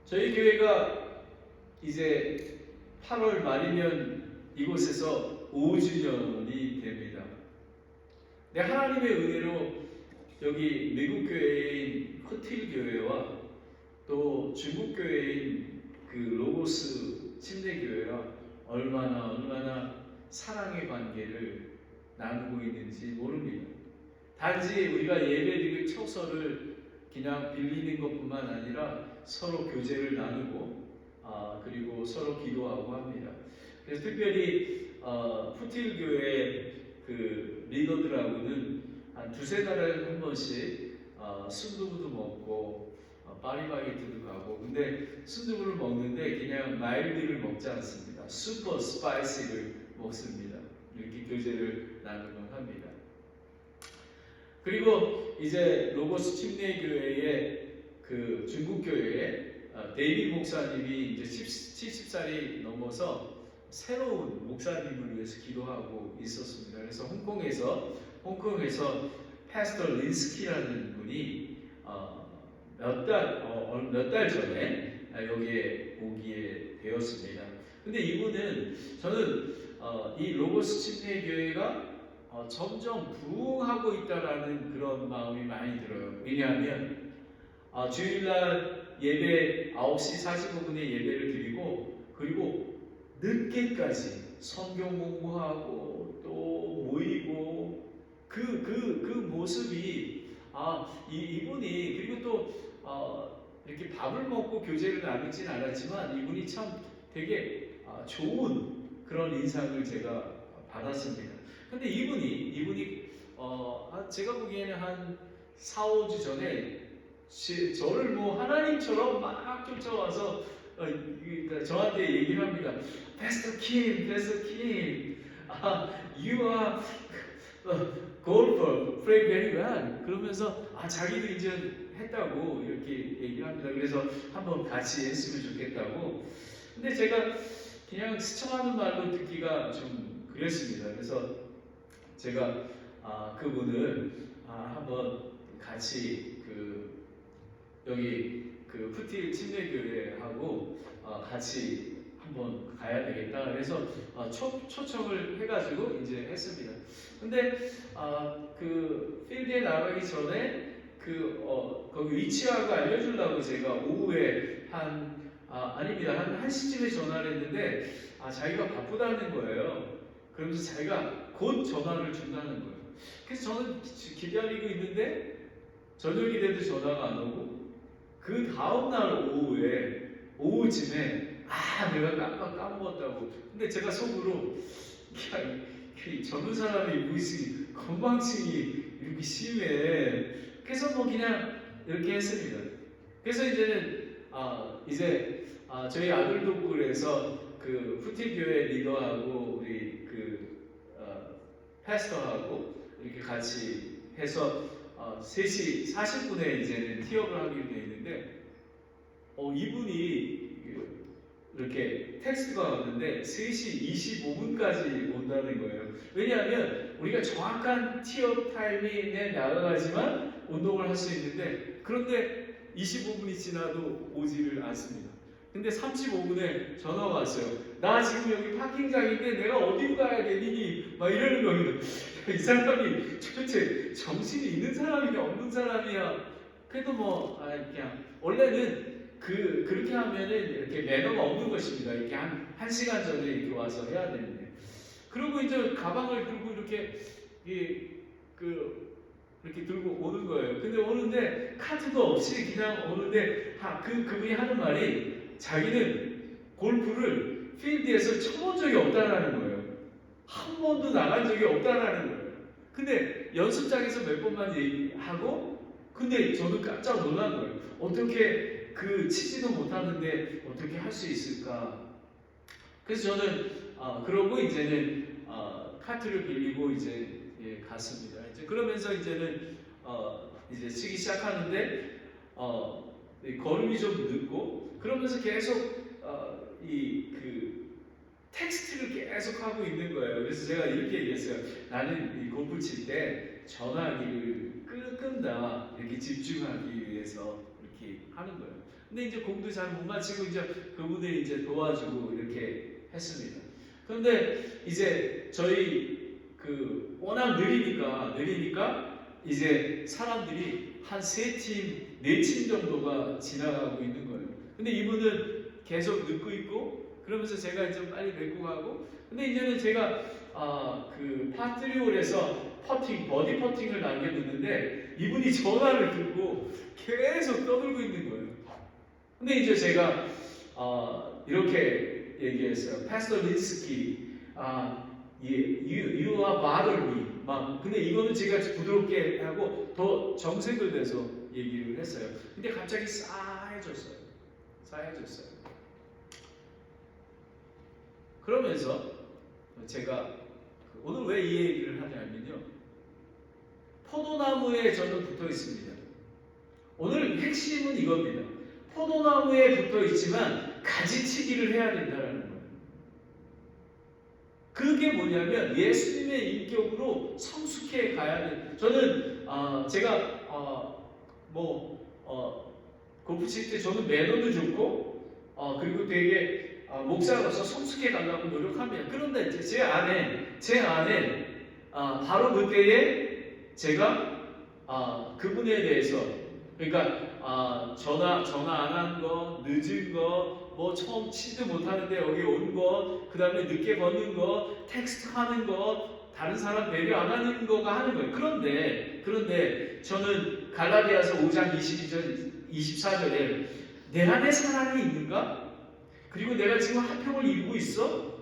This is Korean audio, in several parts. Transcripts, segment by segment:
저희 교회가 이제 8월 말이면 이곳에서 5주년이 됩니다. 네, 하나님의 은혜로 여기 미국 교회인 커틸 교회와 또 중국 교회인 그 로고스 침례 교회와 얼마나 사랑의 관계를 나누고 있는지 모릅니다. 단지 우리가 예배드릴 처소를 그냥 빌리는 것뿐만 아니라 서로 교제를 나누고 그리고 서로 기도하고 합니다. 그래서 특별히 푸틸 교회 그 리더들하고는 한 두세 달에 한 번씩 순두부도 먹고 파리바게트도 가고, 근데 순두부를 먹는데 그냥 마일드를 먹지 않습니다. 슈퍼 스파이시를 먹습니다. 이렇게 교제를 나누곤 합니다. 그리고 이제 로고스 침례교회의 그 중국 교회에 데이비 목사님이 이제 70살이 넘어서 새로운 목사님을 위해서 기도하고 있었습니다. 그래서 홍콩에서 패스터 린스키라는 분이 몇 달 전에 여기에 오게 되었습니다. 근데 이분은 저는 이 로고스 침례교회가 점점 부흥하고 있다라는 그런 마음이 많이 들어요. 왜냐하면 주일날 예배 9시 45분에 예배를 드리고, 그리고 늦게까지 성경 공부하고 또 모이고 그 모습이 이분이, 그리고 또 이렇게 밥을 먹고 교제를 나누진 않았지만 이분이 참 되게 좋은 그런 인상을 제가 받았습니다. 근데 이분이 제가 보기에는 한 4, 5주 전에 저를 뭐 하나님처럼 막 쫓아와서 그러니까 저한테 얘기를 합니다. Pastor Kim, you are golfer, play very well. 그러면서 자기도 이제 했다고 이렇게 얘기를 합니다. 그래서 한번 같이 했으면 좋겠다고. 근데 제가 그냥 스쳐가는 말로 듣기가 좀 그랬습니다. 그래서 제가 그분을 한번 같이 여기 푸틸 침례교회하고 같이 한번 가야 되겠다. 그래서 초청을 해가지고 이제 했습니다. 근데 그 필드에 나가기 전에 거기 위치하고 알려주려고 제가 오후에 아닙니다. 한 1시쯤에 전화를 했는데 자기가 바쁘다는 거예요. 그러면서 자기가 곧 전화를 준다는 거예요. 그래서 저는 기다리고 있는데 저녁이 돼도 전화가 안 오고, 그 다음날 오후쯤에 내가 까먹었다고. 근데 제가 속으로 젊은 사람이 무슨 건망증이 이렇게 심해. 그래서 뭐 그냥 이렇게 했습니다. 그래서 이제는 이제 저희 아들도 그래서 그 푸틸 교회 리더하고 우리 패스터하고 이렇게 같이 해서 3시 40분에 이제는 티업을 하기로 되어 있는데 이분이 이렇게 텍스트가 왔는데 3시 25분까지 온다는 거예요. 왜냐하면 우리가 정확한 티업 타이밍에 나가야지만 운동을 할 수 있는데, 그런데 25분이 지나도 오지를 않습니다. 근데 35분에 전화가 왔어요. 나 지금 여기 파킹장인데 내가 어디로 가야 되니? 막 이러는 겁니다. 이 사람이 도대체 정신이 있는 사람이냐 없는 사람이야. 그래도 뭐 그냥 원래는 그렇게 하면은 이렇게 매너가 없는 것입니다. 이렇게 한 시간 전에 이렇게 와서 해야 되는데. 그리고 이제 가방을 들고 이렇게 이렇게 들고 오는 거예요. 근데 오는데 카드도 없이 그냥 오는데 그분이 하는 말이 자기는 골프를 필드에서 쳐본 적이 없다라는 거예요. 한 번도 나간 적이 없다라는 거예요. 근데 연습장에서 몇 번만 얘기하고, 근데 저는 깜짝 놀란 거예요. 어떻게 치지도 못하는데 어떻게 할 수 있을까? 그래서 저는 그러고 이제는 카트를 빌리고 이제 갔습니다. 이제 그러면서 이제는 이제 치기 시작하는데 걸음이 좀 늦고, 그러면서 계속 텍스트를 계속 하고 있는 거예요. 그래서 제가 이렇게 얘기했어요. 나는 이 골프 칠 때 전화기를 끈다, 이렇게 집중하기 위해서 이렇게 하는 거예요. 근데 이제 공도 잘 못 마치고 이제 그분이 이제 도와주고 이렇게 했습니다. 그런데 이제 저희 그 워낙 느리니까 이제 사람들이 한 3팀, 4팀 정도가 지나가고 있는 거예요. 근데 이분은 계속 늦고 있고 그러면서 제가 이제 빨리 맺고 가고 근데 이제는 제가 그 파3홀에서 버디 퍼팅을 남겨두는데 이분이 전화를 들고 계속 떠들고 있는 거예요. 근데 이제 제가 이렇게 얘기했어요. 파스터 린스키, you are bother me. 근데 이거는 제가 부드럽게 하고 더 정색을 내서 얘기를 했어요. 근데 갑자기 싸해졌어요. 그러면서 제가 오늘 왜 이 얘기를 하냐면요. 포도나무에 저는 붙어 있습니다. 오늘 핵심은 이겁니다. 포도나무에 붙어 있지만 가지치기를 해야 된다는 거예요. 그게 뭐냐면 예수님의 인격으로 성숙해 가야 돼. 저는 제가 골프 칠 때 저는 매너도 좋고 그리고 되게 목사로서 성숙해 가려고 노력합니다. 그런데 제 안에 바로 그때에 제가 그분에 대해서 그러니까 전화 안 한 거, 늦은 거, 뭐 처음 치도 못하는데 여기 온 거, 그 다음에 늦게 걷는 거, 텍스트 하는 거, 다른 사람 배려 안 하는 거가 하는 거예요. 그런데 저는 갈라디아서 5장 24절에 내 안에 사랑이 있는가? 그리고 내가 지금 화평을 이루고 있어?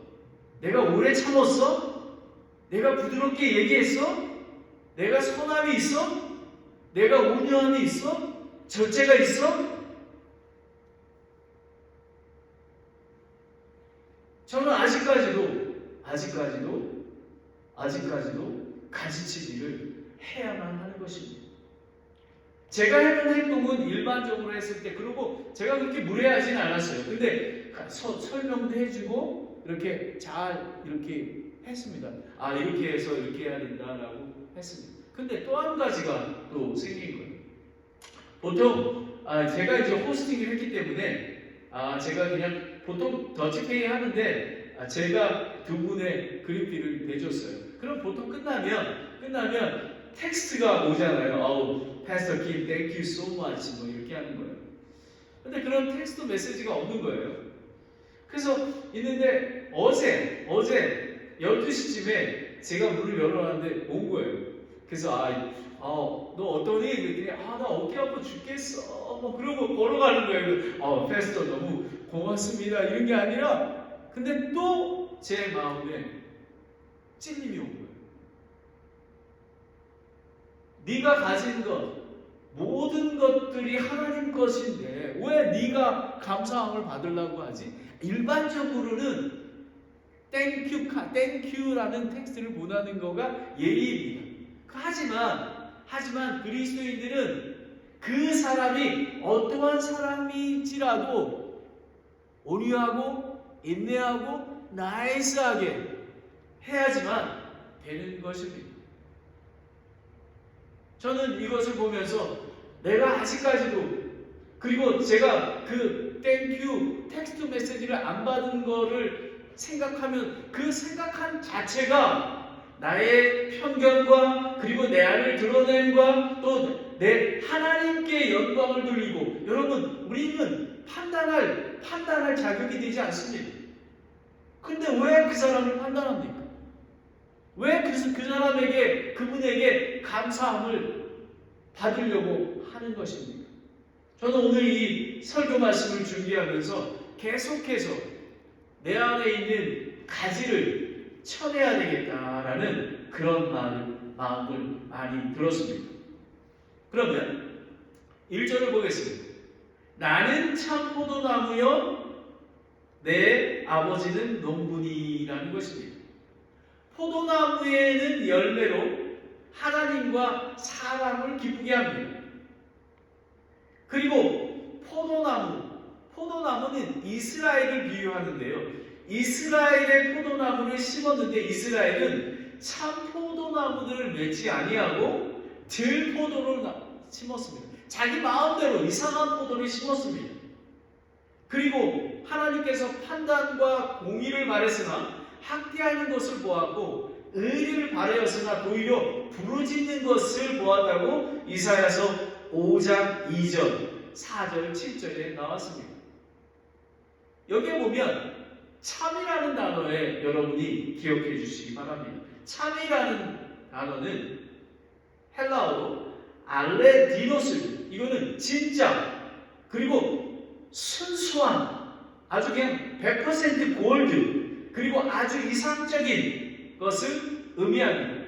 내가 오래 참았어? 내가 부드럽게 얘기했어? 내가 선함이 있어? 내가 온유함이 있어? 절제가 있어? 저는 아직까지도 가지치기를 해야만 하는 것입니다. 제가 했던 행동은 일반적으로 했을 때 그리고 제가 그렇게 무례하지는 않았어요. 근데 설명도 해주고 이렇게 잘 이렇게 했습니다. 이렇게 해서 이렇게 해야 된다라고 했습니다. 근데 또 한 가지가 또 생긴 거예요. 보통 제가 이제 호스팅을 했기 때문에 제가 그냥 보통 더치페이 하는데 제가 두 분의 그린피를 내줬어요. 그럼 보통 끝나면 텍스트가 오잖아요. Pastor Kim, thank you so much 뭐 이렇게 하는 거예요. 근데 그런 텍스트 메시지가 없는 거예요. 그래서 있는데 어제 12시쯤에 제가 문을 열어놨는데 온 거예요. 그래서 너 어떠니? 그랬더니 나 어깨 아파 죽겠어. 뭐 그러고 걸어가는 거예요. 패스터 너무 고맙습니다. 이런 게 아니라 근데 또 제 마음에 찔림이 온 거예요. 네가 가진 것 모든 것들이 하나님 것인데 왜 네가 감사함을 받으려고 하지? 일반적으로는 땡큐라는 텍스트를 보내는 거가 예의입니다. 하지만 그리스도인들은 그 사람이 어떠한 사람일지라도 온유하고 인내하고 나이스하게 해야지만 되는 것입니다. 저는 이것을 보면서 내가 아직까지도 그리고 제가 그 땡큐 텍스트 메시지를 안 받은 거를 생각하면 그 생각한 자체가 나의 편견과 그리고 내 안을 드러냄과 또 내 하나님께 영광을 돌리고 여러분 우리는 판단할 자격이 되지 않습니다. 근데 왜 그 사람을 판단합니까? 왜 그 사람에게 그분에게 감사함을 받으려고 하는 것입니까? 저는 오늘 이 설교 말씀을 준비하면서 계속해서 내 안에 있는 가지를 쳐내야 되겠다라는 그런 마음을 많이 들었습니다. 그러면 1절을 보겠습니다. 나는 참 포도나무여 내 아버지는 농부니라는 것입니다. 포도나무에는 열매로 하나님과 사람을 기쁘게 합니다. 그리고 포도나무는 이스라엘을 비유하는데요. 이스라엘의 포도나무를 심었는데 이스라엘은 참 포도나무들을 맺지 아니하고 들포도를 심었습니다. 자기 마음대로 이상한 포도를 심었습니다. 그리고 하나님께서 판단과 공의를 바랬으나 학대하는 것을 보았고 의리를 바라였으나 도리어 부르짖는 것을 보았다고 이사야서 5장 2절, 4절, 7절에 나왔습니다. 여기에 보면 참이라는 단어에 여러분이 기억해 주시기 바랍니다. 참이라는 단어는 헬라어로 알레디노스, 이거는 진짜, 그리고 순수한, 아주 그냥 100% 골드, 그리고 아주 이상적인 것을 의미합니다.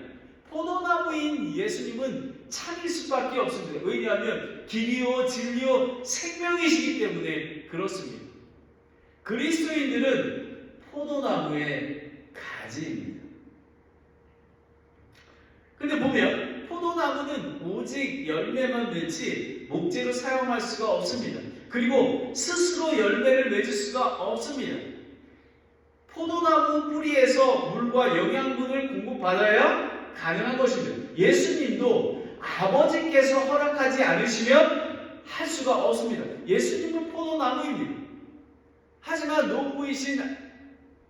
포도나무인 예수님은 참일 수밖에 없습니다. 왜냐하면 길이요 진리요 생명이시기 때문에 그렇습니다. 그리스도인들은 포도나무의 가지입니다. 근데 보면 포도나무는 오직 열매만 맺지 목재로 사용할 수가 없습니다. 그리고 스스로 열매를 맺을 수가 없습니다. 포도나무 뿌리에서 물과 영양분을 공급받아야 가능한 것입니다. 예수님도 아버지께서 허락하지 않으시면 할 수가 없습니다. 예수님은 포도나무입니다. 하지만 농부이신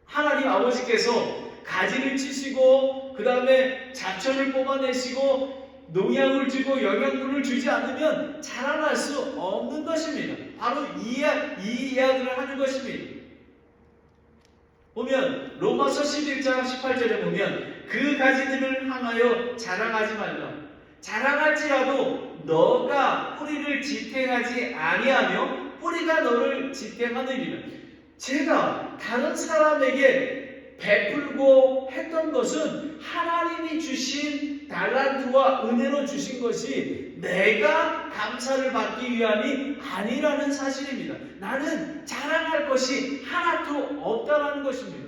하나님 아버지께서 가지를 치시고 그 다음에 잡초를 뽑아내시고 농약을 주고 영양분을 주지 않으면 자라날 수 없는 것입니다. 바로 이 이야기를 하는 것입니다. 보면 로마서 11장 18절에 보면 그 가지들을 향하여 자랑하지 말라. 자랑할지라도 너가 뿌리를 지탱하지 아니하며 뿌리가 너를 지탱하느니라. 제가 다른 사람에게 베풀고 했던 것은 하나님이 주신 달란트와 은혜로 주신 것이 내가 감사를 받기 위함이 아니라는 사실입니다. 나는 자랑할 것이 하나도 없다라는 것입니다.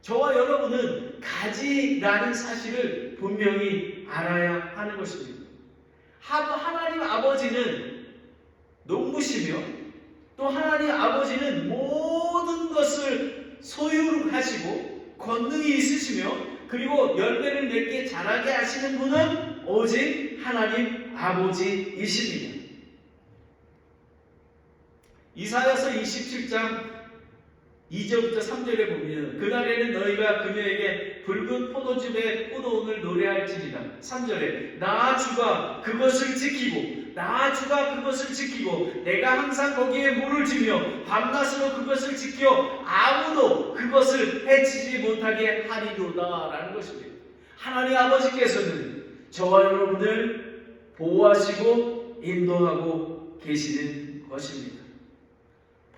저와 여러분은 가지라는 사실을 분명히 알아야 하는 것입니다. 하나님 아버지는 농부시며 또 하나님 아버지는 모든 것을 소유하시고 권능이 있으시며 그리고 열매를 맺게 자라게 하시는 분은 오직 하나님 아버지이십니다. 이사야서 27장 2절부터 3절에 보면 그날에는 너희가 그녀에게 붉은 포도즙에 포도원을 노래할지니라. 3절에 나 주가 그것을 지키고 나 주가 그것을 지키고 내가 항상 거기에 물을 주며 밤낮으로 그것을 지켜 아무도 그것을 해치지 못하게 하리로다 라는 것입니다. 하나님 아버지께서는 저와 여러분을 보호하시고 인도하고 계시는 것입니다.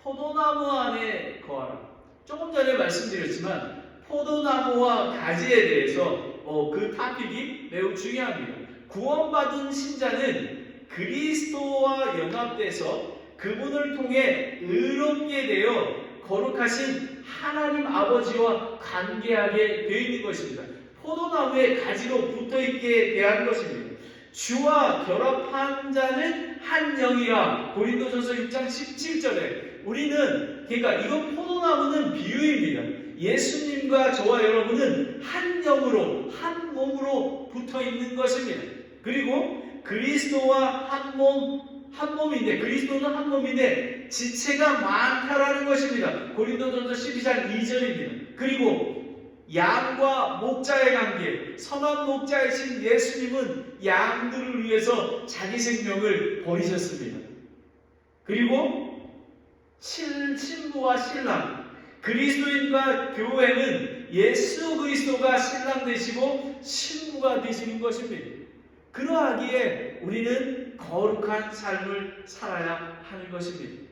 포도나무 안에 거하라. 조금 전에 말씀드렸지만 포도나무와 가지에 대해서 그 토픽이 매우 중요합니다. 구원받은 신자는 그리스도와 연합돼서 그분을 통해 의롭게 되어 거룩하신 하나님 아버지와 관계하게 되어 있는 것입니다. 포도나무의 가지로 붙어있게 대한 것입니다. 주와 결합한 자는 한 영이라. 고린도전서 6장 17절에 우리는, 그러니까 이건 포도나무는 비유입니다. 예수님과 저와 여러분은 한 영으로 한 몸으로 붙어 있는 것입니다. 그리고 그리스도와 한 몸인데, 그리스도는 한 몸인데 지체가 많다라는 것입니다. 고린도전서 12장 2절입니다. 그리고 양과 목자의 관계, 선한 목자이신 예수님은 양들을 위해서 자기 생명을 버리셨습니다. 그리고 신부와 신랑, 그리스도인과 교회는 예수 그리스도가 신랑 되시고 신부가 되시는 것입니다. 그러하기에 우리는 거룩한 삶을 살아야 하는 것입니다.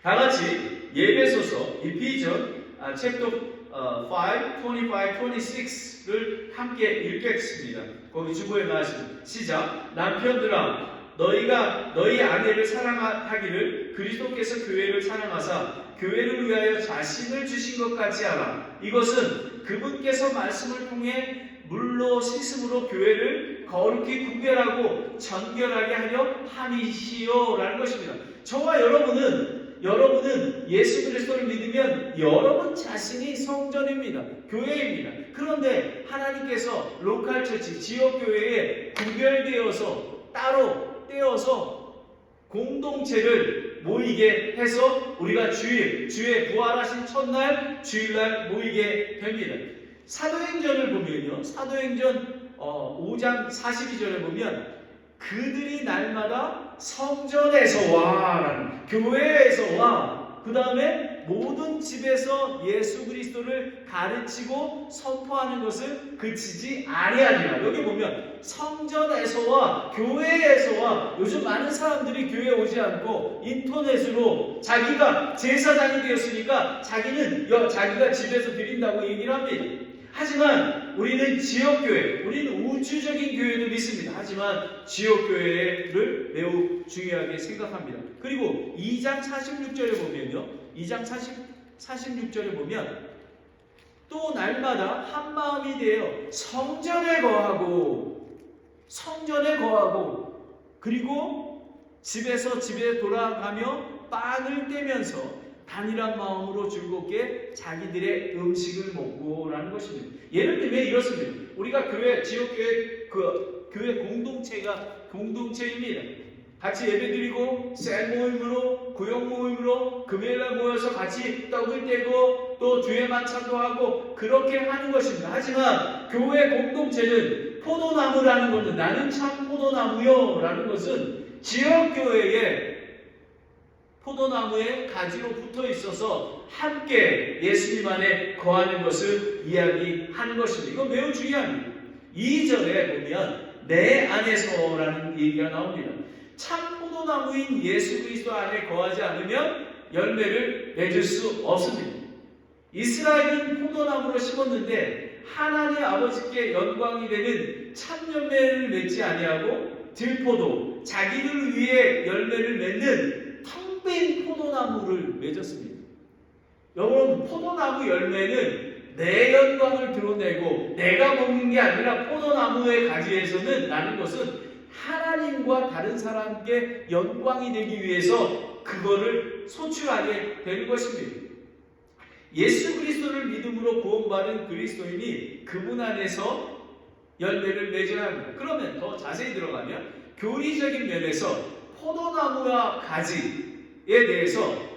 다같이 예배소서 이피전 챕터 5, 25, 26를 함께 읽겠습니다. 거기 주보에 말씀 시작. 남편들아 너희가 너희 아내를 사랑하기를 그리스도께서 교회를 사랑하사 교회를 위하여 자신을 주신 것 같이 하라. 이것은 그분께서 말씀을 통해 물로 씻음으로 교회를 거룩히 구별하고 정결하게 하려 함이시요 라는 것입니다. 저와 여러분은 예수 그리스도를 믿으면 여러분 자신이 성전입니다. 교회입니다. 그런데 하나님께서 로컬 처치, 지역교회에 구별되어서 따로 떼어서 공동체를 모이게 해서 우리가 주의 부활하신 첫날 주일날 모이게 됩니다. 사도행전을 보면요, 사도행전 5장 42절에 보면 그들이 날마다 성전에서 와, 교회에서 와, 그 다음에 모든 집에서 예수 그리스도를 가르치고 선포하는 것을 그치지 아니하리라. 여기 보면 성전에서와 교회에서와, 요즘 많은 사람들이 교회에 오지 않고 인터넷으로 자기가 제사장이 되었으니까 자기가 집에서 드린다고 얘기를 합니다. 하지만 우리는 지역교회, 우리는 우주적인 교회도 믿습니다. 하지만 지역교회를 매우 중요하게 생각합니다. 그리고 2장 46절에 보면요, 2장 46절에 보면 또 날마다 한 마음이 되어 성전에 거하고 그리고 집에서 집에 돌아가며 빵을 떼면서 단일한 마음으로 즐겁게 자기들의 음식을 먹고라는 것입니다. 예를 들면 이렇습니다. 우리가 지역교회 교회 공동체입니다. 같이 예배드리고 셀 모임으로, 구역 모임으로 금요일날 모여서 같이 떡을 떼고 또 주의 만찬도 하고 그렇게 하는 것입니다. 하지만 교회 공동체는 포도나무라는 것은, 나는 참 포도나무요 라는 것은 지역교회에 포도나무에 가지로 붙어 있어서 함께 예수님 안에 거하는 것을 이야기하는 것입니다. 이건 매우 중요합니다. 2절에 보면 내 안에서라는 얘기가 나옵니다. 참 포도나무인 예수 그리스도 안에 거하지 않으면 열매를 맺을 수 없습니다. 이스라엘은 포도나무를 심었는데 하나님 아버지께 영광이 되는 참 열매를 맺지 아니하고 들포도, 자기를 위해 열매를 맺는 텅빈 포도나무를 맺었습니다. 여러분, 포도나무 열매는 내 영광을 드러내고 내가 먹는 게 아니라 포도나무의 가지에서는 나는 것은 하나님과 다른 사람께 영광이 되기 위해서 그거를 소출하게 되는 것입니다. 예수 그리스도를 믿음으로 구원받은 그리스도인이 그분 안에서 열매를 맺어야 합니다. 그러면 더 자세히 들어가면 교리적인 면에서 포도나무와 가지에 대해서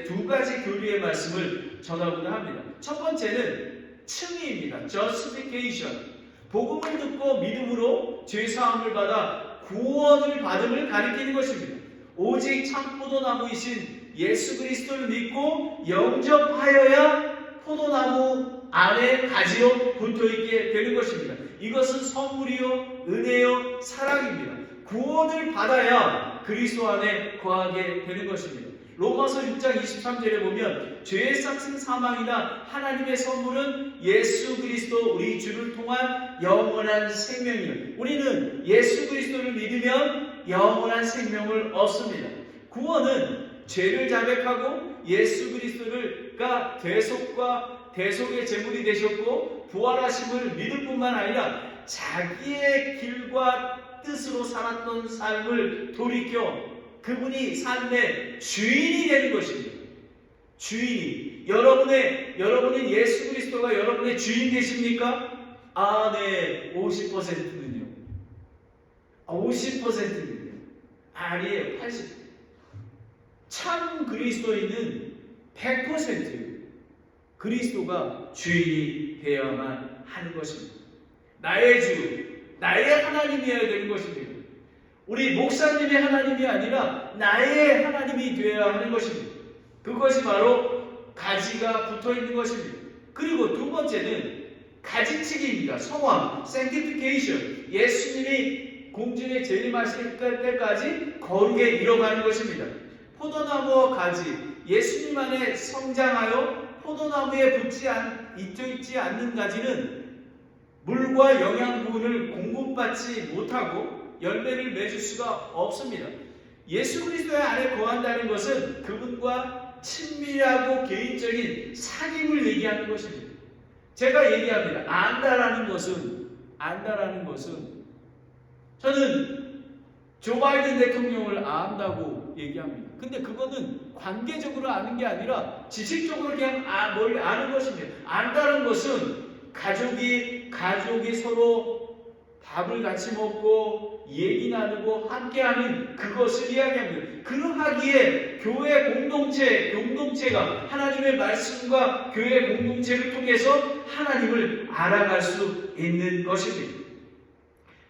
두 가지 교리의 말씀을 전하고자 합니다. 첫 번째는 칭의입니다. justification. 복음을 듣고 믿음으로 죄사함을 받아 구원을 받음을 가리키는 것입니다. 오직 참 포도나무이신 예수 그리스도를 믿고 영접하여야 포도나무 안에 가지로 붙어있게 되는 것입니다. 이것은 선물이요, 은혜요, 사랑입니다. 구원을 받아야 그리스도 안에 거하게 되는 것입니다. 로마서 6장 23절에 보면 죄의 삭슨 사망이나 하나님의 선물은 예수 그리스도 우리 주를 통한 영원한 생명이에요. 우리는 예수 그리스도를 믿으면 영원한 생명을 얻습니다. 구원은 죄를 자백하고 예수 그리스도가 대속의 제물이 되셨고 부활하심을 믿을 뿐만 아니라 자기의 길과 뜻으로 살았던 삶을 돌이켜 그분이 삶의 주인이 되는 것입니다. 주인이. 여러분은 예수 그리스도가 여러분의 주인 되십니까? 네. 50%는요. 50%는요. 아니에요. 80%. 참 그리스도인은 100% 그리스도가 주인이 되어야만 하는 것입니다. 나의 주, 나의 하나님이어야 되는 것입니다. 우리 목사님의 하나님이 아니라 나의 하나님이 되어야 하는 것입니다. 그것이 바로 가지가 붙어있는 것입니다. 그리고 두 번째는 가지치기입니다. 성화, sanctification. 예수님이 공중에 재림하실 때까지 거룩에 이뤄가는 것입니다. 포도나무와 가지, 예수님 안에 성장하여 포도나무에 있지 않는 가지는 물과 영양분을 공급받지 못하고 열매를 맺을 수가 없습니다. 예수 그리스도의 안에 거한다는 것은 그분과 친밀하고 개인적인 사귐을 얘기하는 것입니다. 제가 얘기합니다. 안다라는 것은 저는 조 바이든 대통령을 안다고 얘기합니다. 근데 그거는 관계적으로 아는 게 아니라 지식적으로 그냥 뭘 아는 것입니다. 안다는 것은 가족이 서로 밥을 같이 먹고 얘기 나누고 함께하는 그것을 이야기합니다. 그러하기에 교회 공동체가 하나님의 말씀과 교회 공동체를 통해서 하나님을 알아갈 수 있는 것입니다.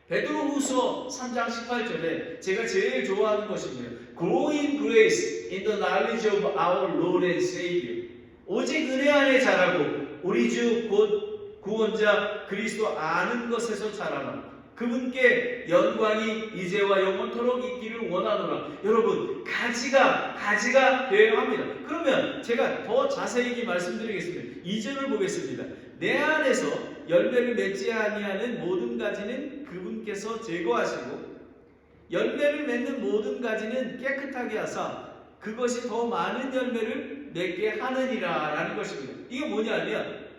베드로후서 3장 18절에 제가 제일 좋아하는 것입니다. Grow in grace in the knowledge of our Lord and Savior. 오직 은혜 안에 자라고 우리 주 곧 구원자 그리스도 아는 것에서 자라라. 그분께 영광이 이제와 영원토록 있기를 원하노라. 여러분, 가지가 되어야 합니다. 그러면 제가 더 자세히 말씀드리겠습니다. 2절을 보겠습니다. 내 안에서 열매를 맺지 아니하는 모든 가지는 그분께서 제거하시고 열매를 맺는 모든 가지는 깨끗하게 하사 그것이 더 많은 열매를 맺게 하느니라 라는 것입니다. 이게 뭐냐면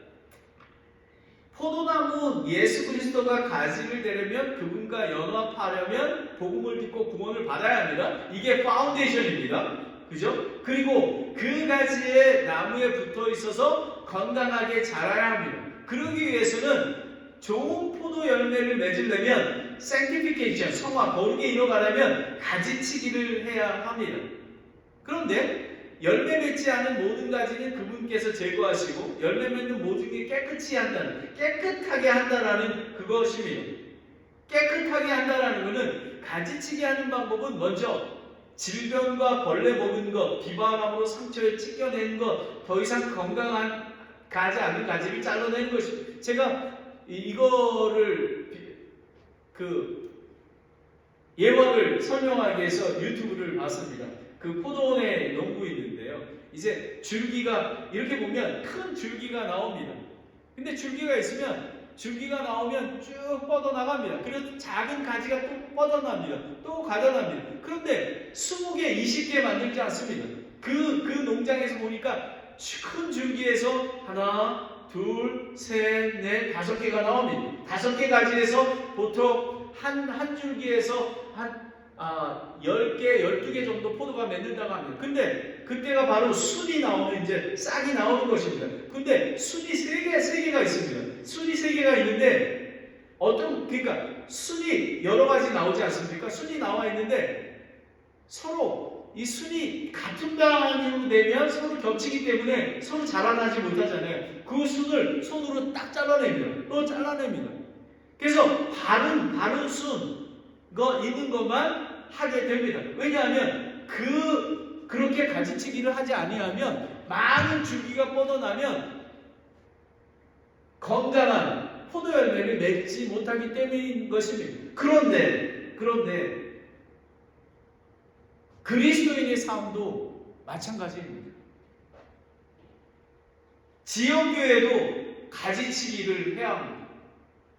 포도나무 예수 그리스도가 가지를 되려면 그분과 연합하려면 복음을 듣고 구원을 받아야 합니다. 이게 파운데이션입니다. 그죠? 그리고 그 가지에 나무에 붙어 있어서 건강하게 자라야 합니다. 그러기 위해서는 좋은 포도 열매를 맺으려면 sanctification, 성화, 거룩에 이뤄가려면 가지치기를 해야 합니다. 그런데 열매 맺지 않은 모든 가지는 그분께서 제거하시고 열매 맺는 모든 게 깨끗하게 한다라는 그것입니다. 깨끗하게 한다라는 것은 가지치기 하는 방법은 먼저 질병과 벌레 먹은 것, 비바람으로 상처에 찢겨낸 것, 더 이상 건강한 가지 않은 가지를 잘라내는 것입니다. 제가 이거를 예화를 설명하기 위해서 유튜브를 봤습니다. 그 포도원에 농부 있는데요. 이제 줄기가 이렇게 보면 큰 줄기가 나옵니다. 근데 줄기가 있으면 줄기가 나오면 쭉 뻗어나갑니다. 그래서 작은 가지가 또 뻗어납니다. 또 가져납니다. 그런데 20개, 20개 만들지 않습니다. 그 농장에서 보니까 큰 줄기에서 하나, 둘, 셋, 넷, 5개가 나옵니다. 5개 가지에서 보통 한 줄기에서 한 10개, 12개 정도 포도가 맺는다고 합니다. 근데 그때가 바로 순이 나오는 이제 싹이 나오는 것입니다. 근데 순이 3개가 있습니다. 순이 3개가 있는데 그러니까 순이 여러 가지 나오지 않습니까? 순이 나와 있는데 서로 이 순이 같은 단위로 되면 서로 겹치기 때문에 서로 자라나지 못하잖아요. 그 순을 손으로 딱 잘라냅니다. 또 잘라냅니다. 그래서 바른 순 있는 것만 하게 됩니다. 왜냐하면 그렇게 가지치기를 하지 아니하면 많은 줄기가 뻗어나면 건강한 포도 열매를 맺지 못하기 때문인 것입니다. 그런데 그리스도인의 삶도 마찬가지입니다. 지역교회도 가지치기를 해야 합니다.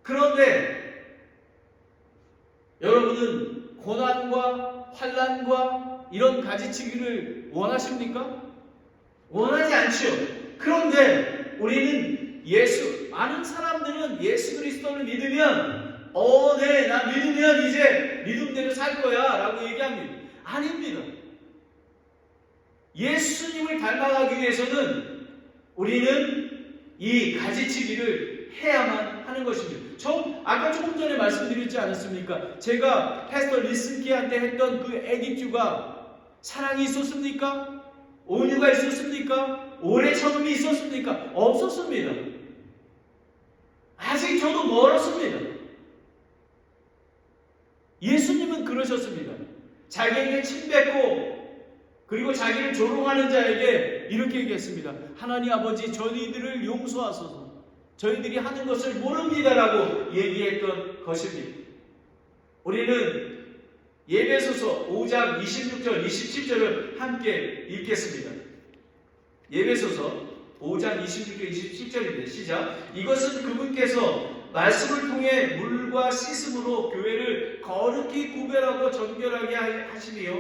그런데 여러분은 고난과 환난과 이런 가지치기를 원하십니까? 원하지 않죠. 그런데 우리는 많은 사람들은 예수 그리스도를 믿으면 네, 나 믿으면 이제 믿음대로 살 거야 라고 얘기합니다. 아닙니다. 예수님을 닮아가기 위해서는 우리는 이 가지치기를 해야만 하는 것입니다. 아까 조금 전에 말씀드렸지 않았습니까? 제가 패스터 리슨키한테 했던 그 애기쭈가 사랑이 있었습니까? 온유가 있었습니까? 오래 참음이 있었습니까? 없었습니다. 아직 저도 멀었습니다. 예수님은 그러셨습니다. 자기에게 침뱉고 그리고 자기를 조롱하는 자에게 이렇게 얘기했습니다. 하나님 아버지, 저희들을 용서하소서. 저희들이 하는 것을 모릅니다라고 얘기했던 것입니다. 우리는 예배소서 5장 26절, 27절을 함께 읽겠습니다. 예배소서 5장 26절, 27절인데 시작. 이것은 그분께서 말씀을 통해 물과 씻음으로 교회를 거룩히 구별하고 정결하게 하시며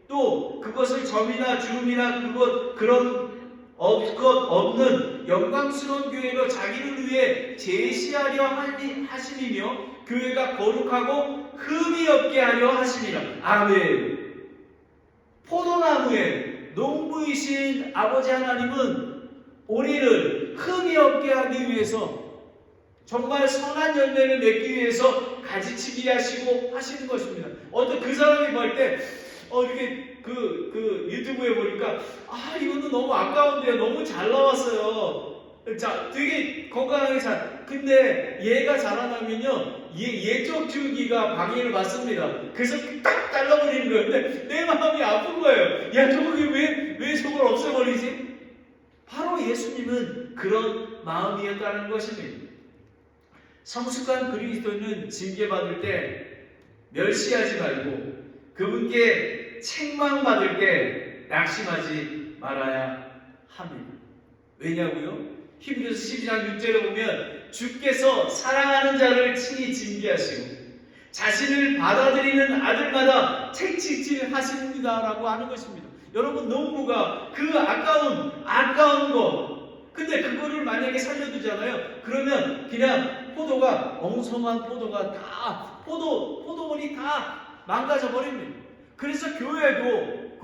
또 그것을 점이나 주름이나 그런 없는 영광스러운 교회로 자기를 위해 제시하려 하심이며 교회가 거룩하고 흠이 없게 하려 하심이라. 아멘. 포도나무의 농부이신 아버지 하나님은 우리를 흠이 없게 하기 위해서 정말 선한 열매를 맺기 위해서 가지치기 하시고 하시는 것입니다. 어떤 그 사람이 볼 때 이렇게 그 유튜브에 보니까 이거는 너무 아까운데요. 너무 잘 나왔어요. 자, 되게 건강하게 근데 얘가 자라나면요, 얘쪽 줄기가 방해를 받습니다. 그래서 딱 잘라버리는 거예요. 근데 내 마음이 아픈 거예요. 야, 저게 왜 저걸 없애버리지? 바로 예수님은 그런 마음이었다는 것입니다. 성숙한 그리스도인은 징계받을 때 멸시하지 말고 그분께 책망받을 때 낙심하지 말아야 합니다. 왜냐고요? 히브리서 12장 6절에 보면 주께서 사랑하는 자를 친히 징계하시고 자신을 받아들이는 아들마다 책찍질 하십니다라고 하는 것입니다. 여러분, 농부가 그 아까운 거, 근데 그거를 만약에 살려두잖아요. 그러면 그냥 엉성한 포도가 다 포도원이 다 망가져 버립니다. 그래서 교회도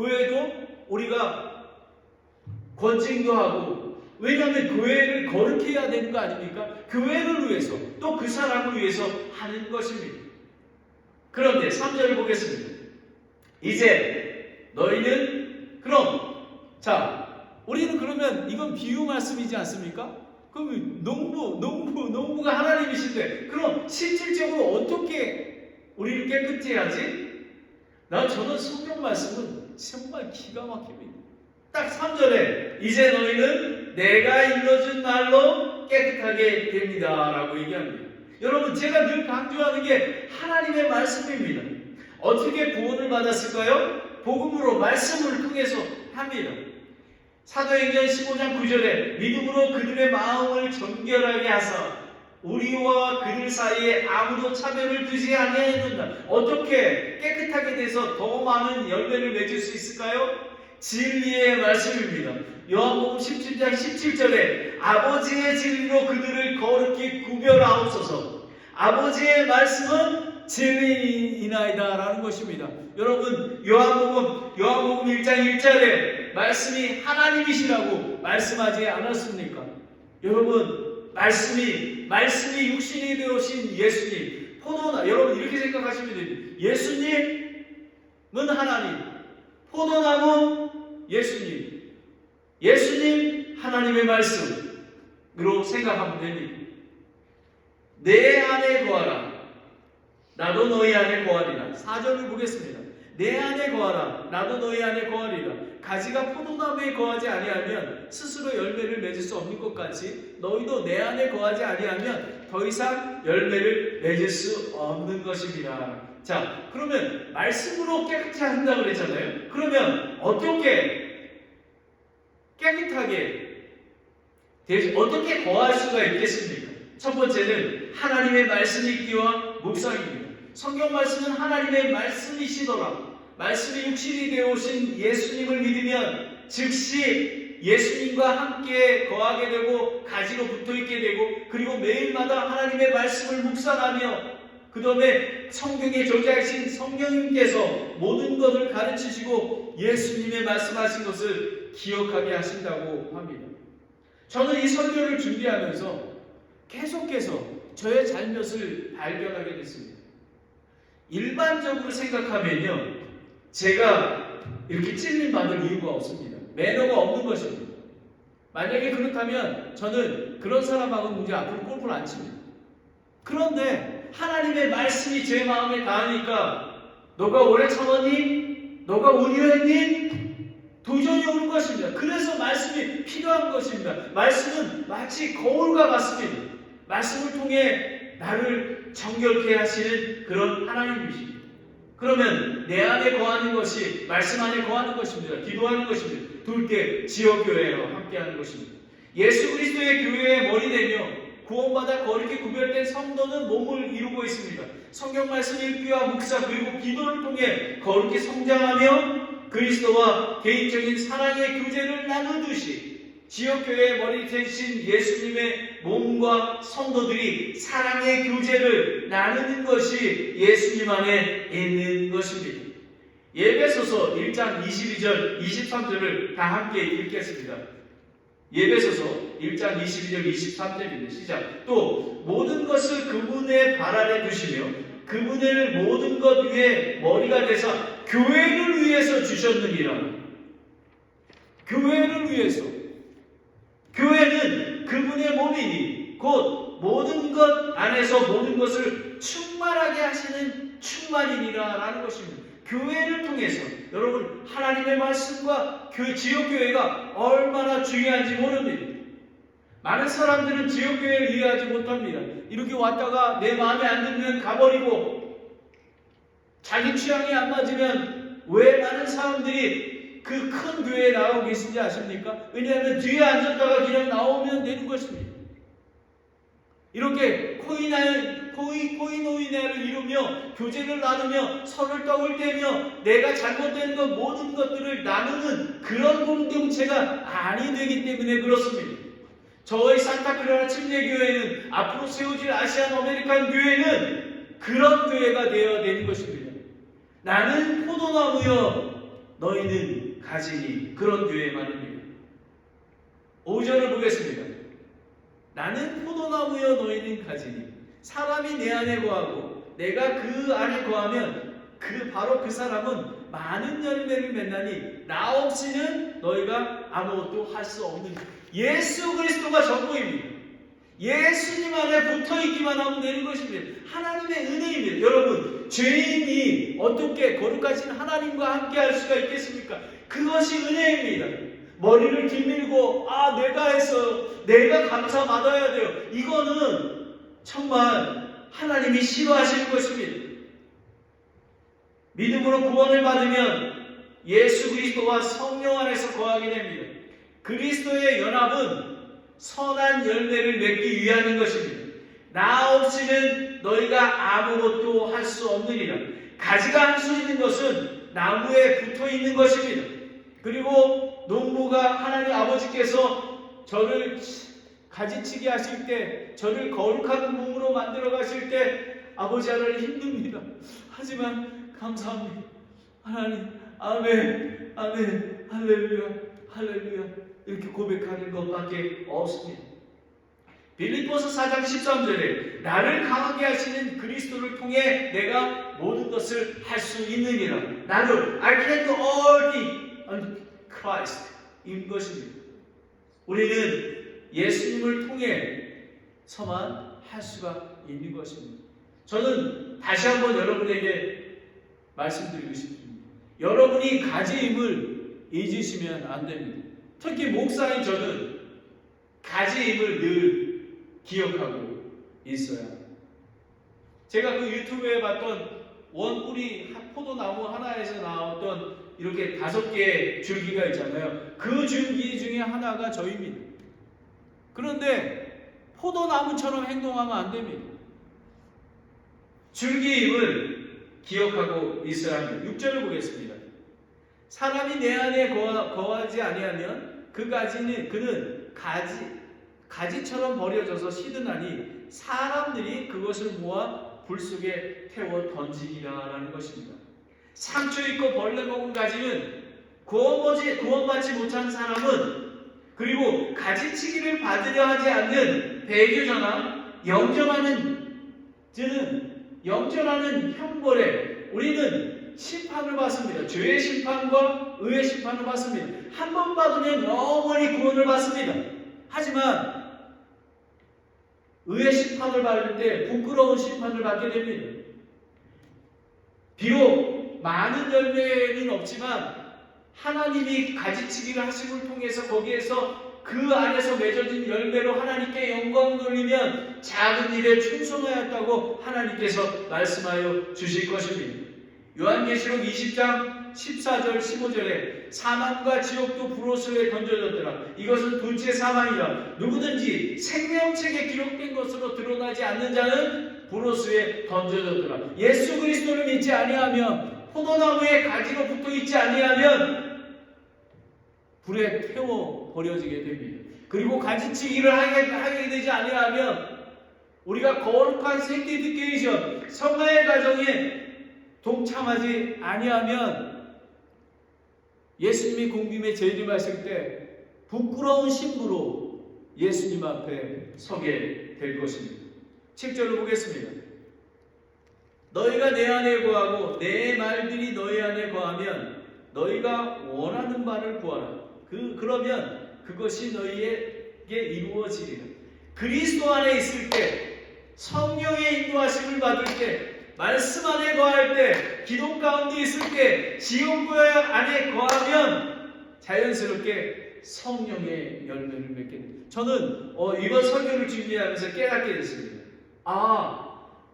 우리가 권징도 하고, 왜냐하면 교회를 거룩히 해야 되는 거 아닙니까? 교회를 위해서, 또 그 사람을 위해서 하는 것입니다. 그런데 3절을 보겠습니다. 이제 너희는 우리는 그러면 이건 비유 말씀이지 않습니까? 그럼 농부가 하나님이신데, 그럼 실질적으로 어떻게 우리를 깨끗이 해야지? 저는 성경 말씀은 정말 기가 막힙니다. 딱 3절에 이제 너희는 내가 일러준 날로 깨끗하게 됩니다 라고 얘기합니다. 여러분, 제가 늘 강조하는 게 하나님의 말씀입니다. 어떻게 구원을 받았을까요? 복음으로, 말씀을 통해서 합니다. 사도행전 15장 9절에 믿음으로 그들의 마음을 정결하게 하사 우리와 그들 사이에 아무도 차별을 두지 아니하였느니라. 어떻게 깨끗하게 돼서 더 많은 열매를 맺을 수 있을까요? 진리의 말씀입니다. 요한복음 17장 17절에 아버지의 진리로 그들을 거룩히 구별하옵소서. 아버지의 말씀은 진리이나이다 라는 것입니다. 여러분, 요한복음 1장 1절에 말씀이 하나님이시라고 말씀하지 않았습니까? 여러분, 말씀이 육신이 되어신 예수님, 여러분 이렇게 생각하시면 됩니다. 예수님은 하나님, 포도나무 예수님 하나님의 말씀으로 생각하면 됩니다. 내 안에 거하라, 나도 너희 안에 거하리라. 4절을 보겠습니다. 내 안에 거하라, 나도 너희 안에 거하리라. 가지가 포도나무에 거하지 아니하면 스스로 열매를 맺을 수 없는 것 같이 너희도 내 안에 거하지 아니하면 더 이상 열매를 맺을 수 없는 것입니다. 자, 그러면 말씀으로 깨끗이 한다고 그랬잖아요. 그러면 어떻게 깨끗하게 어떻게 거할 수가 있겠습니까? 첫 번째는 하나님의 말씀이 있기와 묵상입니다. 성경 말씀은 하나님의 말씀이시더라. 말씀이 육신이 되어 오신 예수님을 믿으면 즉시 예수님과 함께 거하게 되고 가지로 붙어있게 되고, 그리고 매일마다 하나님의 말씀을 묵상하며 그 다음에 성경에 저자이신 성령님께서 모든 것을 가르치시고 예수님의 말씀하신 것을 기억하게 하신다고 합니다. 저는 이 설교를 준비하면서 계속해서 저의 잘못을 발견하게 됐습니다. 일반적으로 생각하면요, 제가 이렇게 찔림받을 이유가 없습니다. 매너가 없는 것입니다. 만약에 그렇다면 저는 그런 사람하고 이제 앞으로 골프를 안 칩니다. 그런데 하나님의 말씀이 제 마음에 닿으니까 너가 오래 참았니? 너가 온유했니? 도전이 오는 것입니다. 그래서 말씀이 필요한 것입니다. 말씀은 마치 거울과 같습니다. 말씀을 통해 나를 정결케 하시는 그런 하나님이십니다. 그러면 내 안에 거하는 것이 말씀 안에 거하는 것입니다. 기도하는 것입니다. 둘째, 지역교회와 함께하는 것입니다. 예수 그리스도의 교회의 머리 되며 구원받아 거룩히 구별된 성도는 몸을 이루고 있습니다. 성경 말씀 읽기와 묵상 그리고 기도를 통해 거룩히 성장하며 그리스도와 개인적인 사랑의 교제를 나누듯이 지역교회의 머리 되신 예수님의 몸과 성도들이 사랑의 교제를 나누는 것이 예수님 안에 있는 것입니다. 예배소서 1장 22절 23절을 다 함께 읽겠습니다. 예배소서 1장 22절 23절입니다. 시작. 또 모든 것을 그분의 발 아래 두시며 그분을 모든 것 위에 머리가 돼서 교회를 위해서 주셨느니라. 교회를 위해서. 교회는 그분의 몸이니 곧 모든 것 안에서 모든 것을 충만하게 하시는 충만이니라 라는 것입니다. 교회를 통해서 여러분 하나님의 말씀과 지역교회가 얼마나 중요한지 모릅니다. 많은 사람들은 지역교회를 이해하지 못합니다. 이렇게 왔다가 내 마음에 안 들면 가버리고 자기 취향이 안 맞으면 왜 많은 사람들이 그 큰 교회에 나오고 계신지 아십니까? 왜냐하면 뒤에 앉았다가 그냥 나오면 되는 것입니다. 이렇게 코이노이네를 이루며 교제를 나누며 서로를 떡을 떼며 내가 잘못된 것 모든 것들을 나누는 그런 공동체가 아니 되기 때문에 그렇습니다. 저희 산타클라라 침례교회는 앞으로 세워질 아시안 아메리칸 교회는 그런 교회가 되어야 되는 것입니다. 나는 포도나무여 너희는 가지니 그런 교회 말입니다. 5절을 보겠습니다. 나는 포도나무여 너희는 가지니 사람이 내 안에 거하고 내가 그 안에 거하면 바로 그 사람은 많은 열매를 맺나니 나 없이는 너희가 아무것도 할 수 없는 예수 그리스도가 전부입니다. 예수님 안에 붙어있기만 하면 되는 것입니다. 하나님의 은혜입니다. 여러분 죄인이 어떻게 거룩하신 하나님과 함께 할 수가 있겠습니까? 그것이 은혜입니다. 머리를 기밀고 내가 했어요. 내가 감사받아야 돼요. 이거는 정말 하나님이 싫어하시는 것입니다. 믿음으로 구원을 받으면 예수 그리스도와 성령 안에서 거하게 됩니다. 그리스도의 연합은 선한 열매를 맺기 위함인 것입니다. 나 없이는 너희가 아무것도 할 수 없느니라. 가지가 할 수 있는 것은 나무에 붙어 있는 것입니다. 그리고 농부가 하나님 아버지께서 저를 가지치기 하실 때, 저를 거룩한 몸으로 만들어 가실 때 아버지 하나님 힘듭니다. 하지만 감사합니다. 하나님 아멘 아멘 할렐루야 할렐루야 이렇게 고백하는 것밖에 없습니다. 빌립보서 4장 13절에 나를 강하게 하시는 그리스도를 통해 내가 모든 것을 할 수 있느니라. 나를 I can do all things on Christ 인 것입니다. 우리는 예수님을 통해서만 할 수가 있는 것입니다. 저는 다시 한번 여러분에게 말씀드리고 싶습니다. 여러분이 가지임을 잊으시면 안 됩니다. 특히 목사인 저는 가지임을 늘 기억하고 있어야 합니다. 제가 그 유튜브에 봤던 원뿌리 포도나무 하나에서 나왔던 이렇게 5개의 줄기가 있잖아요. 그 줄기 중에 하나가 저입니다. 그런데 포도나무처럼 행동하면 안 됩니다. 줄기임을 기억하고 있어야 합니다. 6절을 보겠습니다. 사람이 내 안에 거하지 아니하면 그는 가지처럼 버려져서 시드나니 사람들이 그것을 모아 불 속에 태워 던지리라라는 것입니다. 상처 있고 벌레 먹은 가지는 구원받지 못한 사람은 그리고 가지치기를 받으려 하지 않는 배교자나 영전하는 형벌에 우리는 심판을 받습니다. 죄의 심판과 의의 심판을 받습니다. 한 번 받으면 영원히 구원을 받습니다. 하지만 의의 심판을 받을 때 부끄러운 심판을 받게 됩니다. 비록 많은 열매는 없지만 하나님이 가지치기를 하심을 통해서 거기에서 그 안에서 맺어진 열매로 하나님께 영광 돌리면 작은 일에 충성하였다고 하나님께서 말씀하여 주실 것입니다. 요한계시록 20장 14절 15절에 사망과 지옥도 불옷에 던져졌더라. 이것은 둘째 사망이라. 누구든지 생명책에 기록된 것으로 드러나지 않는 자는 불옷에 던져졌더라. 예수 그리스도를 믿지 아니하면 포도나무에 가지로 붙어 있지 아니하면 불에 태워 버려지게 됩니다. 그리고 가지치기를 하게 되지 아니하면 우리가 거룩한 생티피케이션 성화의 과정에 동참하지 아니하면 예수님이 공김에 재림하실 때 부끄러운 신부로 예수님 앞에 서게 될 것입니다. 7절을 보겠습니다. 너희가 내 안에 거하고 내 말들이 너희 안에 거하면 너희가 원하는 바를 구하라. 그러면 그것이 너희에게 이루어지리라. 그리스도 안에 있을 때, 성령의 인도하심을 받을 때, 말씀 안에 거할 때, 기도 가운데 있을 때, 지옥구역 안에 거하면 자연스럽게 성령의 열매를 맺게 됩니다. 저는 이번 설교를 준비하면서 깨닫게 됐습니다.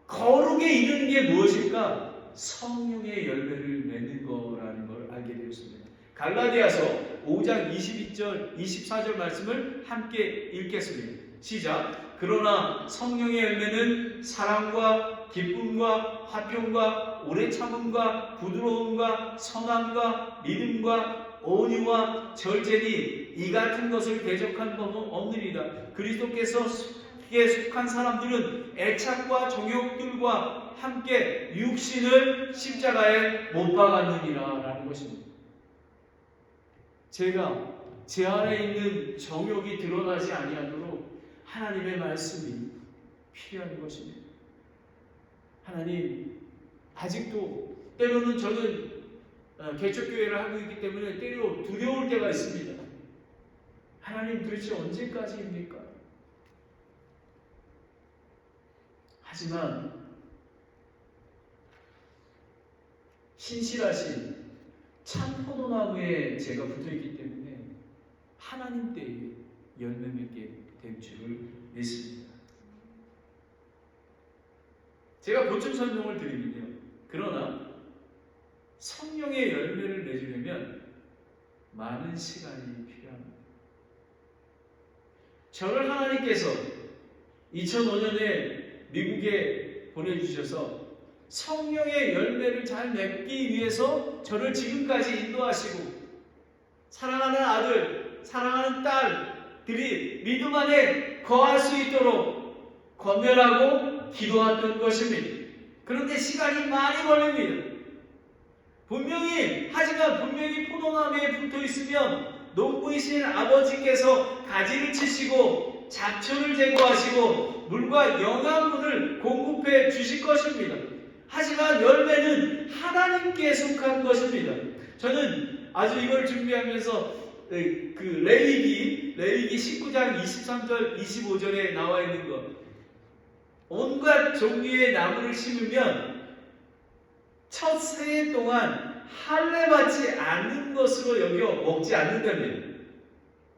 거룩에 이르는 게 무엇일까? 성령의 열매를 맺는 거라는 걸 알게 되었습니다. 갈라디아서 5장 22절, 24절 말씀을 함께 읽겠습니다. 시작. 그러나 성령의 열매는 사랑과 기쁨과 화평과 오래 참음과 부드러움과 선함과 믿음과 온유와 절제니 이 같은 것을 대적한 법은 없느니라. 그리스도께서 속한 사람들은 애착과 정욕들과 함께 육신을 십자가에 못 박았느니라 라는 것입니다. 제가 제 안에 있는 정욕이 드러나지 아니하도록 하나님의 말씀이 필요한 것입니다. 하나님, 아직도 때로는 저는 개척교회를 하고 있기 때문에 때로 두려울 때가 있습니다. 하나님, 도대체 언제까지입니까? 하지만 신실하신 참 포도나무에 제가 붙어있기 때문에 하나님 때에 열매 맺게 될 줄을 믿습니다. 제가 보충 설명을 드리면요. 그러나 성령의 열매를 맺으려면 많은 시간이 필요합니다. 저를 하나님께서 2005년에 미국에 보내주셔서 성령의 열매를 잘 맺기 위해서 저를 지금까지 인도하시고 사랑하는 아들, 사랑하는 딸들이 믿음 안에 거할 수 있도록 권면하고 기도했던 것입니다. 그런데 시간이 많이 걸립니다. 하지만 분명히 포도나무에 붙어 있으면 농부이신 아버지께서 가지를 치시고 잡초를 제거하시고 물과 영양분을 공급해 주실 것입니다. 하지만 열매는 하나님께 속한 것입니다. 저는 아주 이걸 준비하면서 레위기 19장 23절 25절에 나와 있는 것, 온갖 종류의 나무를 심으면 첫 세 해 동안 할례 받지 않는 것으로 여겨 먹지 않는다며,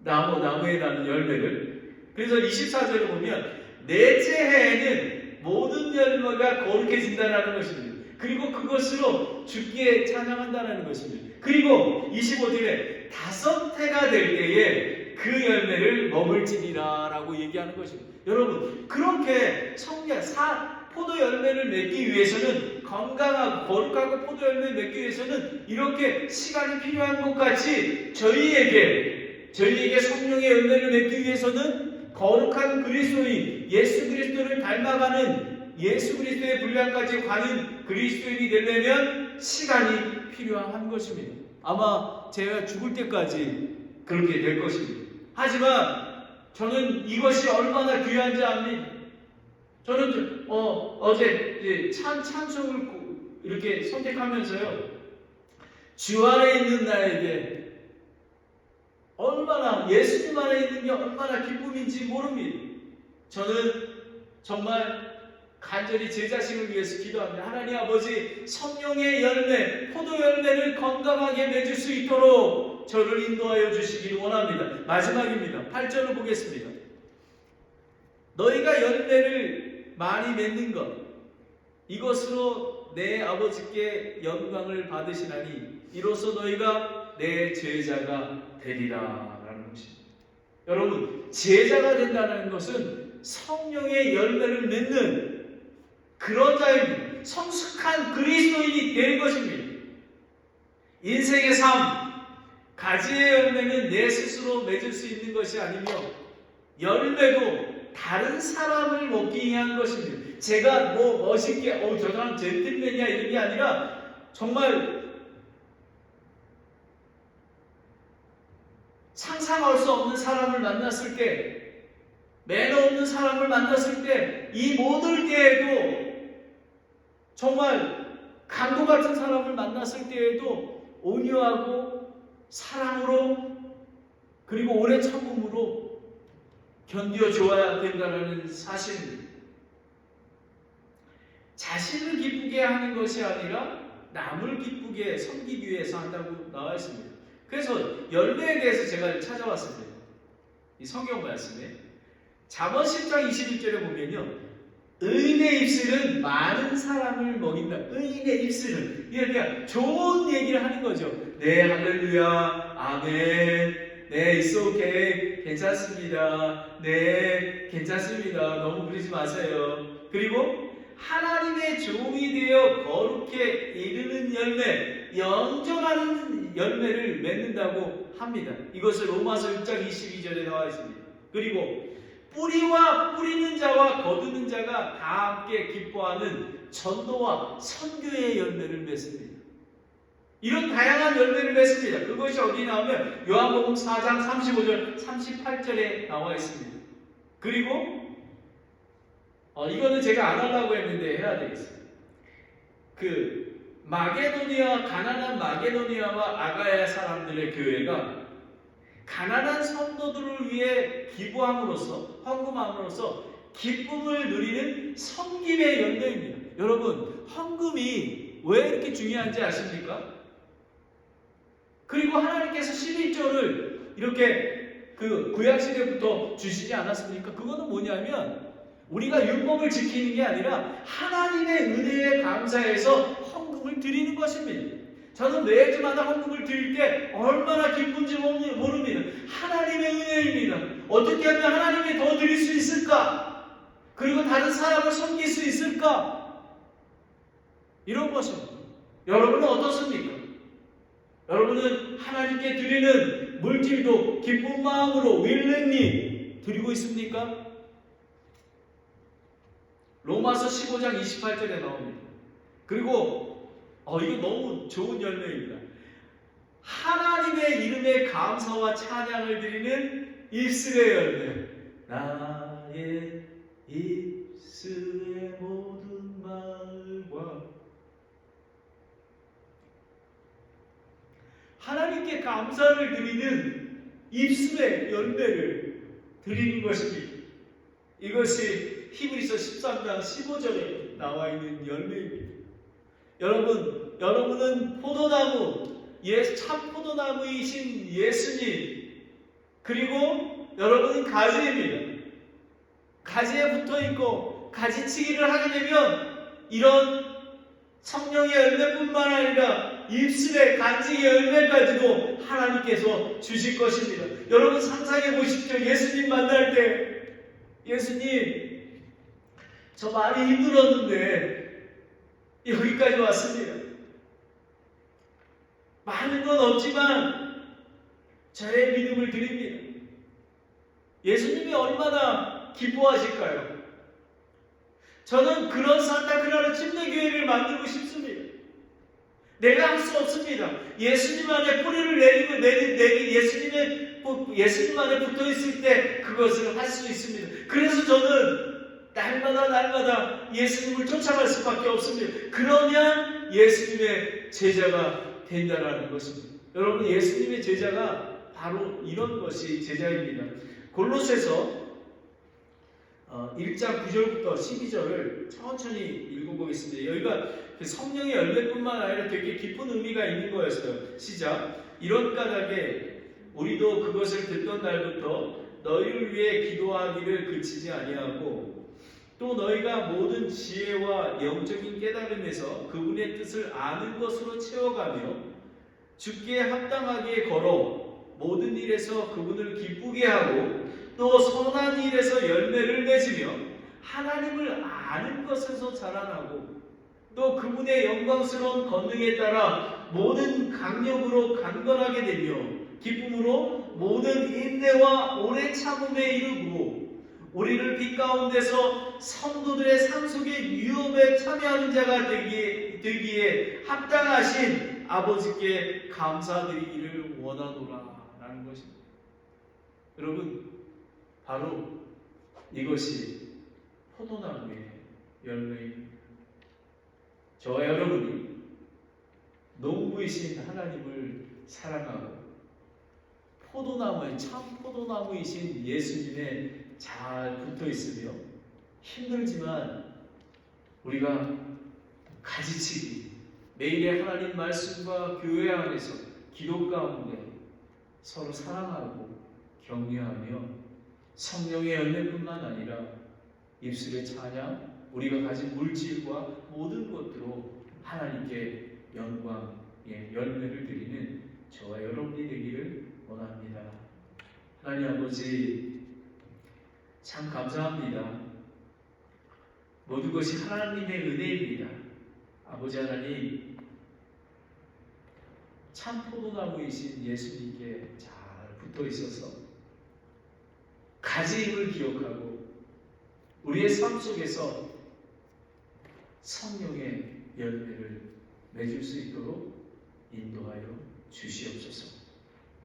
나무에 나는 열매를. 그래서 24절을 보면 넷째 해에는 모든 열매가 거룩해진다는 것입니다. 그리고 그것으로 주께 찬양한다는 것입니다. 그리고 25절에 다섯 해가 될 때에 그 열매를 먹을지니라 라고 얘기하는 것입니다. 여러분, 그렇게 포도 열매를 맺기 위해서는, 건강하고 거룩하고 포도 열매를 맺기 위해서는 이렇게 시간이 필요한 것 같이 저희에게 성령의 열매를 맺기 위해서는 거룩한 그리스도인, 예수 그리스도를 닮아가는, 예수 그리스도의 분량까지 가는 그리스도인이 되려면 시간이 필요한 것입니다. 아마 제가 죽을 때까지 그렇게 될 것입니다. 하지만 저는 이것이 얼마나 귀한지 압니다. 저는 어제 찬송을 이렇게 선택하면서요, 주 안에 있는 나에게 얼마나, 예수님 안에 있는 게 얼마나 기쁨인지 모릅니다. 저는 정말 간절히 제 자신을 위해서 기도합니다. 하나님 아버지, 성령의 열매, 포도 열매를 건강하게 맺을 수 있도록 저를 인도하여 주시기를 원합니다. 마지막입니다. 8절을 보겠습니다. 너희가 열매를 많이 맺는 것, 이것으로 내 아버지께 영광을 받으시나니 이로써 너희가 내 제자가 되리라 라는 것입니다. 여러분, 제자가 된다는 것은 성령의 열매를 맺는 그런 자입니다. 성숙한 그리스도인이 될 것입니다. 인생의 삶, 가지의 열매는 내 스스로 맺을 수 있는 것이 아니며 열매도 다른 사람을 먹기 위한 것입니다. 제가 멋있게 저 사람 젠틀맨이야 이런 게 아니라 정말 상상할 수 없는 사람을 만났을 때, 매너 없는 사람을 만났을 때, 이 모든 때에도 정말 강도 같은 사람을 만났을 때에도 온유하고 사랑으로 그리고 오래 참음으로 견뎌줘야 된다는 사실입니다. 자신을 기쁘게 하는 것이 아니라 남을 기쁘게 섬기기 위해서 한다고 나와 있습니다. 그래서 열매에 대해서 제가 찾아왔습니다. 이 성경 말씀에 잠언 10장 21절에 보면요, 의인의 입술은 많은 사람을 먹인다. 의인의 입술은, 그러니까 좋은 얘기를 하는 거죠. 네, 할렐루야, 아멘, 네, it's okay, 괜찮습니다, 네, 괜찮습니다, 너무 그러지 마세요. 그리고 하나님의 종이 되어 거룩해 이르는 열매, 영접하는 열매를 맺는다고 합니다. 이것을 로마서 6장 22절에 나와 있습니다. 그리고 뿌리와 뿌리는 자와 거두는 자가 다 함께 기뻐하는 전도와 선교의 열매를 맺습니다. 이런 다양한 열매를 맺습니다. 그것이 어디 나오면 요한복음 4장 35절 38절에 나와 있습니다. 그리고 이거는 제가 안 하려고 했는데 해야 되겠어요. 마게도니아, 가난한 마게도니아와 아가야 사람들의 교회가 가난한 성도들을 위해 기부함으로써, 헌금함으로써 기쁨을 누리는 섬김의 열매입니다. 여러분, 헌금이 왜 이렇게 중요한지 아십니까? 그리고 하나님께서 11조를 이렇게 구약시대부터 주시지 않았습니까? 그거는 뭐냐면 우리가 율법을 지키는 게 아니라 하나님의 은혜에 감사해서 헌금을 드리는 것입니다. 저는 매주마다 헌금을 드릴 때 얼마나 기쁜지 모릅니다. 하나님의 은혜입니다. 어떻게 하면 하나님께 더 드릴 수 있을까? 그리고 다른 사람을 섬길 수 있을까? 이런 것입니다. 여러분은 어떻습니까? 여러분은 하나님께 드리는 물질도 기쁜 마음으로 willingly 드리고 있습니까? 로마서 15장 28절에 나옵니다. 그리고 이거 너무 좋은 열매입니다. 하나님의 이름에 감사와 찬양을 드리는 입술의 열매. 나의 입술의 모든 말과 하나님께 감사를 드리는 입술의 열매를 드리는 것입니다. 이것이 히브리서 13장 15절에 나와 있는 열매입니다. 여러분은 포도나무, 참 포도나무이신 예수님, 그리고 여러분은 가지입니다. 가지에 붙어있고 가지치기를 하게 되면 이런 성령의 열매뿐만 아니라 입술의 간직의 열매까지도 하나님께서 주실 것입니다. 여러분 상상해 보십시오. 예수님 만날 때, 예수님, 저 많이 힘들었는데 여기까지 왔습니다. 많은 건 없지만 저의 믿음을 드립니다. 예수님이 얼마나 기뻐하실까요? 저는 그런 산타클라라 침례교회를 만들고 싶습니다. 내가 할 수 없습니다. 예수님 안에 뿌리를 내리고 예수님 안에 붙어 있을 때 그것을 할 수 있습니다. 그래서 저는 날마다 예수님을 쫓아갈 수밖에 없습니다. 그러면 예수님의 제자가 된다는 것입니다. 여러분, 예수님의 제자가 바로 이런 것이 제자입니다. 골로새서 1장 9절부터 12절을 천천히 읽어보겠습니다. 여기가 성령의 열매뿐만 아니라 되게 깊은 의미가 있는 거였어요. 시작. 이런 까닭에 우리도 그것을 듣던 날부터 너희를 위해 기도하기를 그치지 아니하고 또 너희가 모든 지혜와 영적인 깨달음에서 그분의 뜻을 아는 것으로 채워가며 주께 합당하게 걸어 모든 일에서 그분을 기쁘게 하고 또 선한 일에서 열매를 맺으며 하나님을 아는 것에서 자라나고 또 그분의 영광스러운 권능에 따라 모든 강력으로 강건하게 되며 기쁨으로 모든 인내와 오래 참음에 이르고 우리를 빛 가운데서 성도들의 상속의 유업에 참여하는 자가 되기에 합당하신 아버지께 감사드리기를 원하노라 라는 것입니다. 여러분, 바로 이것이 포도나무의 열매입니다. 저와 여러분이 농부이신 하나님을 사랑하고 포도나무에 참 포도나무이신 예수님에 잘 붙어 있으며 힘들지만 우리가 가지치기 매일의 하나님 말씀과 교회 안에서 기도 가운데 서로 사랑하고 격려하며 성령의 열매뿐만 아니라 입술의 찬양, 우리가 가진 물질과 모든 것들로 하나님께 영광의 열매를 드리는 저와 여러분이 되기를 원합니다. 하나님 아버지 참 감사합니다. 모든 것이 하나님의 은혜입니다. 아버지 하나님 참 포도나무이신 예수님께 잘 붙어 있어서 가지임을 기억하고 우리의 삶 속에서 성령의 열매를 맺을 수 있도록 인도하여 주시옵소서.